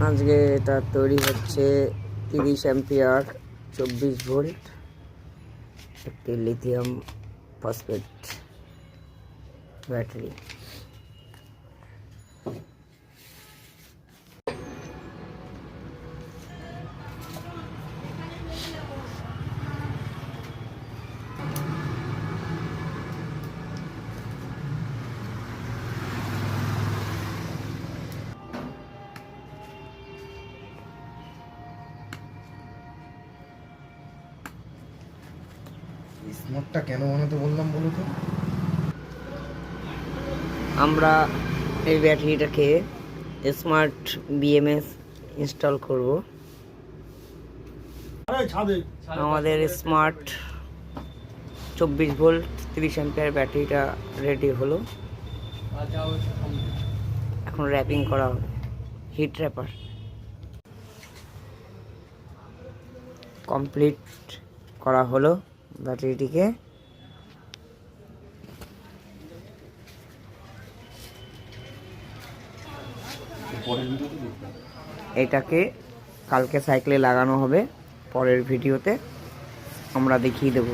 আজকে এটা তৈরি হচ্ছে 30 অ্যাম্পিয়ার 24 ভোল্ট একটি লিথিয়াম ফসফেট ব্যাটারি। স্মার্টটা কেন বানাতে বললাম বলো তো? আমরা এই ব্যাটারিটাকে স্মার্ট বিএমএস ইনস্টল করব। আমাদের স্মার্ট 24 ভোল্ট 30 অ্যাম্পিয়ার ব্যাটারিটা রেডি হলো। এখন র্যাপিং করা হবে, হিট র্যাপার কমপ্লিট করা হলো। ব্যাটারিটিকে এটাকে কালকে সাইকেলে লাগানো হবে, পরের ভিডিওতে আমরা দেখিয়ে দেব।